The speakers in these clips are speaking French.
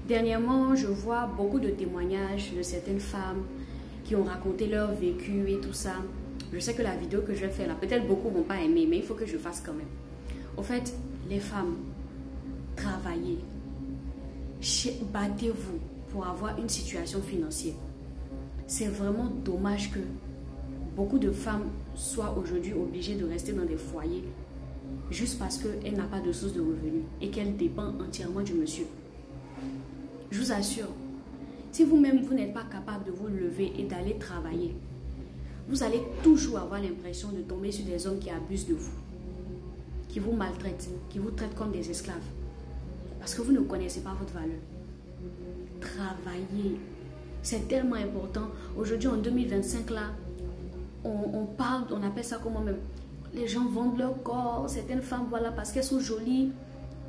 Dernièrement, je vois beaucoup de témoignages de certaines femmes qui ont raconté leur vécu et tout ça. Je sais que la vidéo que je vais faire là, peut-être beaucoup vont pas aimer, mais il faut que je fasse quand même. Au fait, les femmes, travaillez, battez-vous pour avoir une situation financière. C'est vraiment dommage que beaucoup de femmes soient aujourd'hui obligées de rester dans des foyers juste parce qu'elle n'a pas de source de revenus et qu'elle dépend entièrement du monsieur. Je vous assure, si vous-même vous n'êtes pas capable de vous lever et d'aller travailler, vous allez toujours avoir l'impression de tomber sur des hommes qui abusent de vous, qui vous maltraitent, qui vous traitent comme des esclaves, parce que vous ne connaissez pas votre valeur. Travaillez, c'est tellement important. Aujourd'hui en 2025 là, on parle, on appelle ça comment même, les gens vendent leur corps, certaines femmes voilà parce qu'elles sont jolies.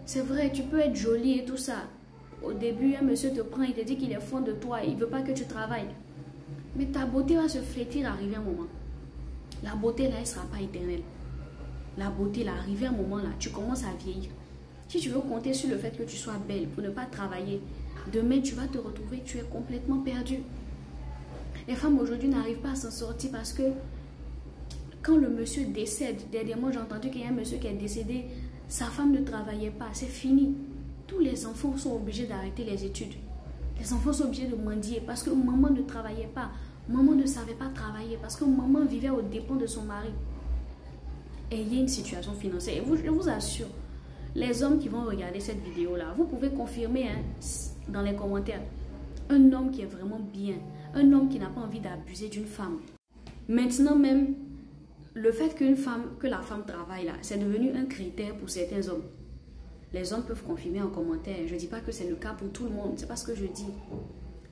C'est vrai, tu peux être jolie et tout ça. Au début, un monsieur te prend, il te dit qu'il est fond de toi, il ne veut pas que tu travailles. Mais ta beauté va se flétrir arriver un moment. La beauté là, elle ne sera pas éternelle. La beauté là, arriver un moment là, tu commences à vieillir. Si tu veux compter sur le fait que tu sois belle pour ne pas travailler, demain tu vas te retrouver, tu es complètement perdu. Les femmes aujourd'hui n'arrivent pas à s'en sortir parce que quand le monsieur décède, dernièrement j'ai entendu qu'il y a un monsieur qui est décédé, sa femme ne travaillait pas, c'est fini. Tous les enfants sont obligés d'arrêter les études. Les enfants sont obligés de mendier parce que maman ne travaillait pas. Maman ne savait pas travailler parce que maman vivait aux dépens de son mari. Ayez une situation financière. Et je vous assure, les hommes qui vont regarder cette vidéo-là, vous pouvez confirmer hein, dans les commentaires. Un homme qui est vraiment bien, un homme qui n'a pas envie d'abuser d'une femme. Maintenant même, le fait que la femme travaille là, c'est devenu un critère pour certains hommes. Les hommes peuvent confirmer en commentaire. Je ne dis pas que c'est le cas pour tout le monde. C'est pas ce que je dis.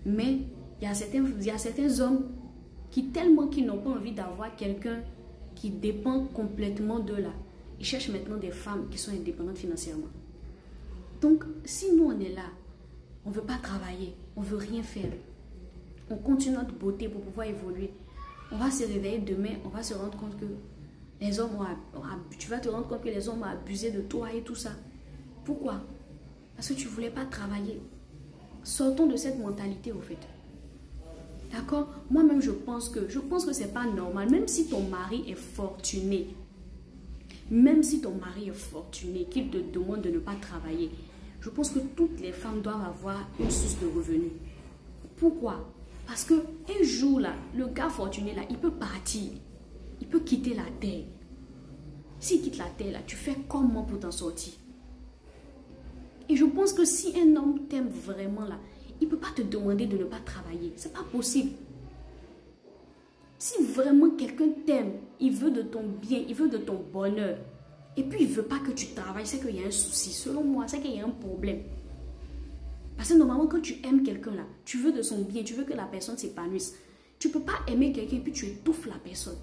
Mais il y a certains hommes qui, tellement qu'ils n'ont pas envie d'avoir quelqu'un qui dépend complètement d'eux là, ils cherchent maintenant des femmes qui sont indépendantes financièrement. Donc, si nous on est là, on ne veut pas travailler, on ne veut rien faire, on continue notre beauté pour pouvoir évoluer, on va se réveiller demain, on va se rendre compte que les hommes tu vas te rendre compte que les hommes ont abusé de toi et tout ça. Pourquoi? Parce que tu ne voulais pas travailler. Sortons de cette mentalité au fait. D'accord? Moi-même, je pense que ce n'est pas normal. Même si ton mari est fortuné, qu'il te demande de ne pas travailler, je pense que toutes les femmes doivent avoir une source de revenus. Pourquoi? Parce qu'un jour, là, le gars fortuné, là, il peut partir. Il peut quitter la terre. S'il quitte la terre, là, tu fais comment pour t'en sortir? Et je pense que si un homme t'aime vraiment là, il ne peut pas te demander de ne pas travailler. Ce n'est pas possible. Si vraiment quelqu'un t'aime, il veut de ton bien, il veut de ton bonheur, et puis il ne veut pas que tu travailles, c'est qu'il y a un souci. Selon moi, c'est qu'il y a un problème. Parce que normalement, quand tu aimes quelqu'un là, tu veux de son bien, tu veux que la personne s'épanouisse. Tu ne peux pas aimer quelqu'un et puis tu étouffes la personne.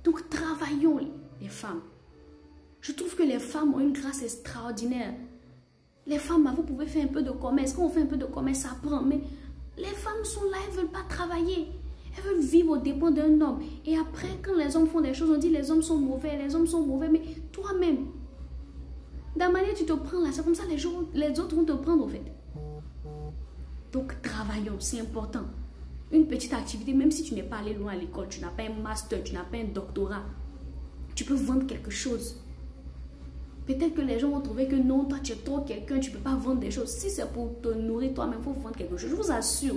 Donc travaillons les femmes. Je trouve que les femmes ont une grâce extraordinaire. Les femmes, vous pouvez faire un peu de commerce. Quand on fait un peu de commerce, ça prend. Mais les femmes sont là, elles ne veulent pas travailler. Elles veulent vivre aux dépens d'un homme. Et après, quand les hommes font des choses, on dit les hommes sont mauvais, mais toi-même, dans la manière tu te prends là, c'est comme ça les autres vont te prendre au fait. Donc travaillons, c'est important. Une petite activité, même si tu n'es pas allé loin à l'école, tu n'as pas un master, tu n'as pas un doctorat, tu peux vendre quelque chose. Peut-être que les gens vont trouver que non, toi tu es trop quelqu'un, tu ne peux pas vendre des choses. Si c'est pour te nourrir toi-même, il faut vendre quelque chose. Je vous assure,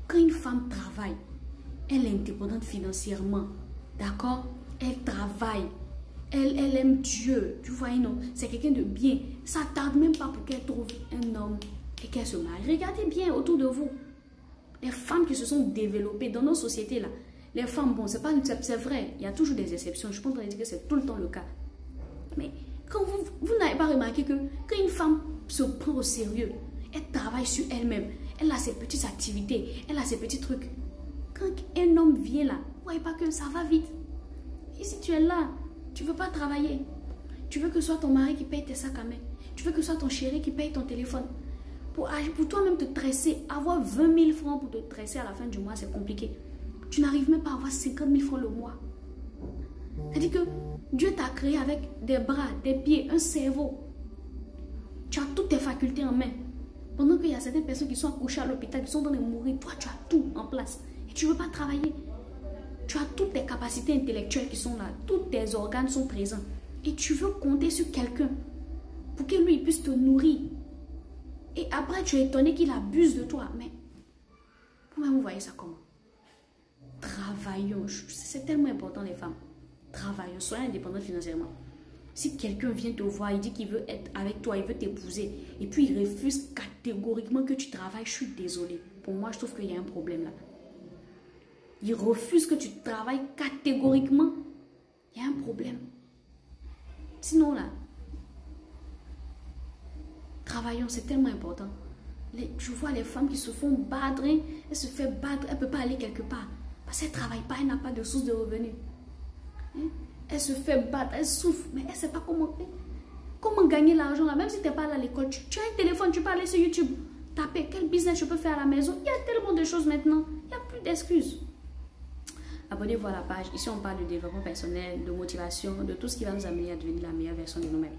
quand une femme travaille, elle est indépendante financièrement, d'accord? Elle travaille, elle aime Dieu, tu vois, non? C'est quelqu'un de bien. Ça ne tarde même pas pour qu'elle trouve un homme et qu'elle se marie. Regardez bien autour de vous. Les femmes qui se sont développées dans nos sociétés là, les femmes, bon, c'est vrai, il y a toujours des exceptions. Je ne peux pas dire que c'est tout le temps le cas. Mais quand vous n'avez pas remarqué que quand une femme se prend au sérieux, elle travaille sur elle-même, elle a ses petites activités, elle a ses petits trucs. Quand un homme vient là, vous ne voyez pas que ça va vite. Et si tu es là, tu ne veux pas travailler, tu veux que ce soit ton mari qui paye tes sacs à main, tu veux que ce soit ton chéri qui paye ton téléphone. Pour toi-même te tresser, avoir 20 000 francs pour te tresser à la fin du mois, c'est compliqué. Tu n'arrives même pas à avoir 50 000 francs le mois. C'est-à-dire que Dieu t'a créé avec des bras, des pieds, un cerveau. Tu as toutes tes facultés en main. Pendant qu'il y a certaines personnes qui sont accouchées à l'hôpital, qui sont en train de mourir, toi, tu as tout en place. Et tu ne veux pas travailler. Tu as toutes tes capacités intellectuelles qui sont là. Tous tes organes sont présents. Et tu veux compter sur quelqu'un pour que lui il puisse te nourrir. Et après, tu es étonné qu'il abuse de toi. Mais vous-même, vous voyez ça comment? Travaillons. C'est tellement important, les femmes. Travaillons. Soyez indépendants financièrement. Si quelqu'un vient te voir, il dit qu'il veut être avec toi, il veut t'épouser, et puis il refuse catégoriquement que tu travailles, je suis désolée. Pour moi, je trouve qu'il y a un problème là. Il refuse que tu travailles catégoriquement. Il y a un problème. Sinon là, travaillons, c'est tellement important. Je vois les femmes qui se font battre, hein, elles se font battre, elles ne peuvent pas aller quelque part. Parce qu'elles ne travaillent pas, elles n'ont pas de source de revenus. Hein? Elle se fait battre, elle souffre, mais elle ne sait pas comment gagner l'argent là. Même si tu n'es pas allé à l'école, tu as un téléphone, tu peux aller sur YouTube, taper quel business je peux faire à la maison. Il y a tellement de choses maintenant, il n'y a plus d'excuses. Abonnez-vous à la page, ici on parle de développement personnel, de motivation, de tout ce qui va nous amener à devenir la meilleure version de nous-mêmes.